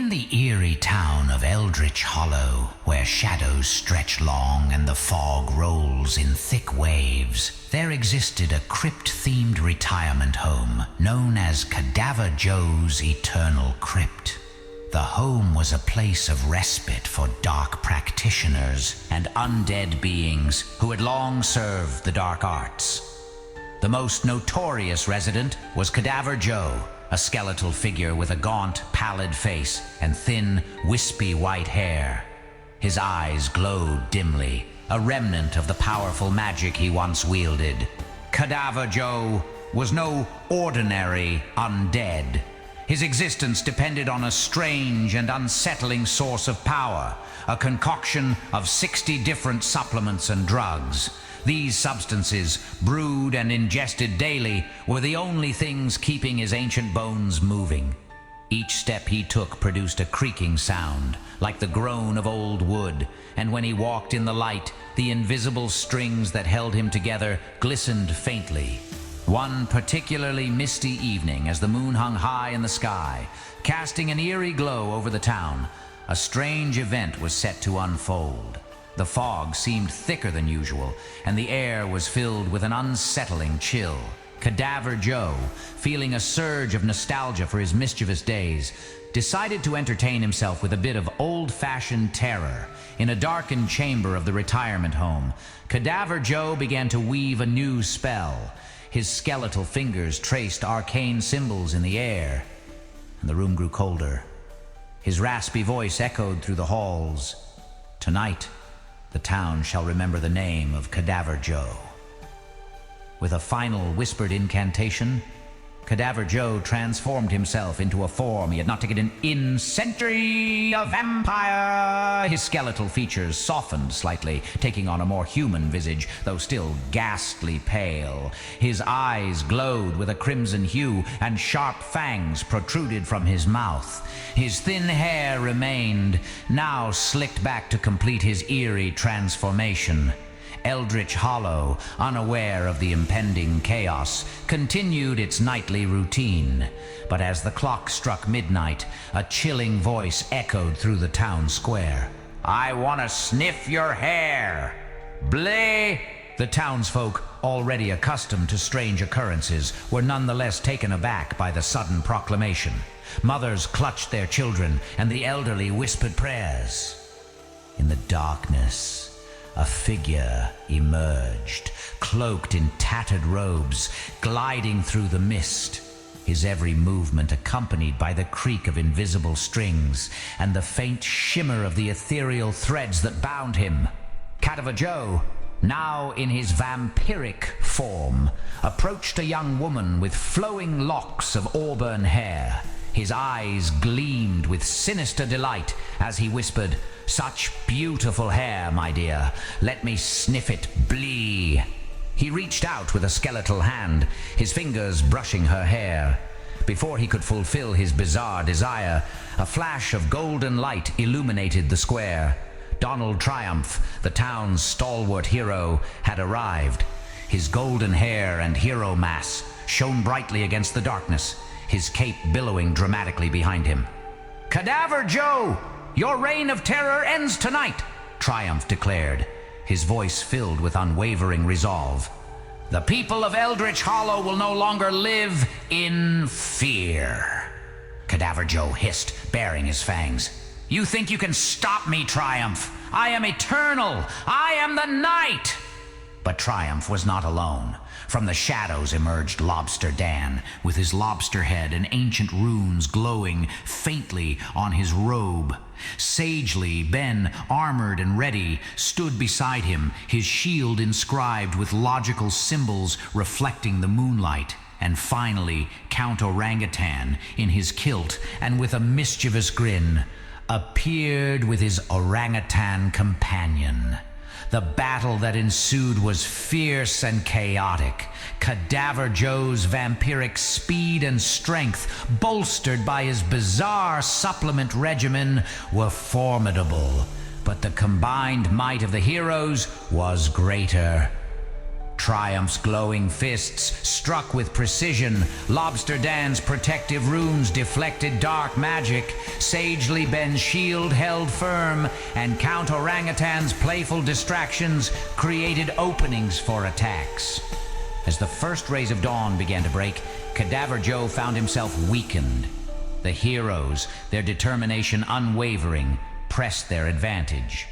In the eerie town of Eldritch Hollow, where shadows stretch long and the fog rolls in thick waves, there existed a crypt-themed retirement home known as Cadaver Joe's Eternal Crypt. The home was a place of respite for dark practitioners and undead beings who had long served the dark arts. The most notorious resident was Cadaver Joe, a skeletal figure with a gaunt, pallid face and thin, wispy white hair. His eyes glowed dimly, a remnant of the powerful magic he once wielded. Cadaver Joe was no ordinary undead. His existence depended on a strange and unsettling source of power, a concoction of 60 different supplements and drugs. These substances, brewed and ingested daily, were the only things keeping his ancient bones moving. Each step he took produced a creaking sound, like the groan of old wood, and when he walked in the light, the invisible strings that held him together glistened faintly. One particularly misty evening, as the moon hung high in the sky, casting an eerie glow over the town, a strange event was set to unfold. The fog seemed thicker than usual, and the air was filled with an unsettling chill. Cadaver Joe, feeling a surge of nostalgia for his mischievous days, decided to entertain himself with a bit of old-fashioned terror. In a darkened chamber of the retirement home, Cadaver Joe began to weave a new spell. His skeletal fingers traced arcane symbols in the air, and the room grew colder. His raspy voice echoed through the halls. Tonight, the town shall remember the name of Cadaver Joe. With a final whispered incantation, Cadaver Joe transformed himself into a form he had not taken in centuries, a vampire. His skeletal features softened slightly, taking on a more human visage, though still ghastly pale. His eyes glowed with a crimson hue, and sharp fangs protruded from his mouth. His thin hair remained, now slicked back to complete his eerie transformation. Eldritch Hollow, unaware of the impending chaos, continued its nightly routine. But as the clock struck midnight, a chilling voice echoed through the town square. "I want to sniff your hair! Bleh!" The townsfolk, already accustomed to strange occurrences, were nonetheless taken aback by the sudden proclamation. Mothers clutched their children, and the elderly whispered prayers. In the darkness, a figure emerged, cloaked in tattered robes, gliding through the mist, his every movement accompanied by the creak of invisible strings and the faint shimmer of the ethereal threads that bound him. Cadaver Joe, now in his vampiric form, approached a young woman with flowing locks of auburn hair. His eyes gleamed with sinister delight as he whispered, "Such beautiful hair, my dear. Let me sniff it, blee." He reached out with a skeletal hand, his fingers brushing her hair. Before he could fulfill his bizarre desire, a flash of golden light illuminated the square. Donald Triumph, the town's stalwart hero, had arrived. His golden hair and hero mass shone brightly against the darkness, his cape billowing dramatically behind him. "Cadaver Joe! Your reign of terror ends tonight," Triumph declared, his voice filled with unwavering resolve. "The people of Eldritch Hollow will no longer live in fear." Cadaver Joe hissed, baring his fangs. "You think you can stop me, Triumph? I am eternal! I am the night!" But Triumph was not alone. From the shadows emerged Lobster Dan, with his lobster head and ancient runes glowing faintly on his robe. Sagely, Ben, armored and ready, stood beside him, his shield inscribed with logical symbols reflecting the moonlight. And finally, Count Orangutan, in his kilt and with a mischievous grin, appeared with his orangutan companion. The battle that ensued was fierce and chaotic. Cadaver Joe's vampiric speed and strength, bolstered by his bizarre supplement regimen, were formidable. But the combined might of the heroes was greater. Triumph's glowing fists struck with precision, Lobster Dan's protective runes deflected dark magic, Sagely Ben's shield held firm, and Count Orangutan's playful distractions created openings for attacks. As the first rays of dawn began to break, Cadaver Joe found himself weakened. The heroes, their determination unwavering, pressed their advantage.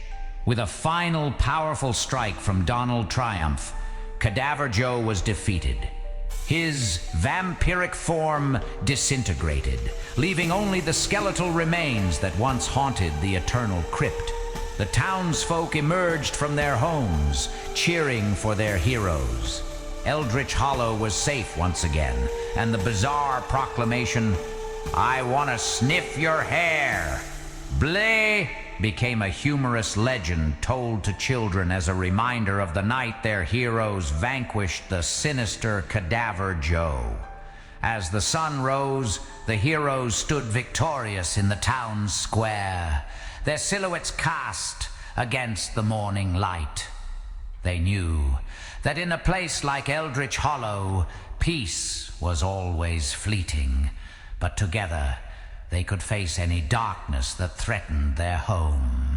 With a final powerful strike from Donald Triumph, Cadaver Joe was defeated. His vampiric form disintegrated, leaving only the skeletal remains that once haunted the eternal crypt. The townsfolk emerged from their homes, cheering for their heroes. Eldritch Hollow was safe once again, and the bizarre proclamation, "I want to sniff your hair," Bleh, became a humorous legend told to children as a reminder of the night their heroes vanquished the sinister Cadaver Joe. As the sun rose, the heroes stood victorious in the town square, their silhouettes cast against the morning light. They knew that in a place like Eldritch Hollow, peace was always fleeting, but together they could face any darkness that threatened their home.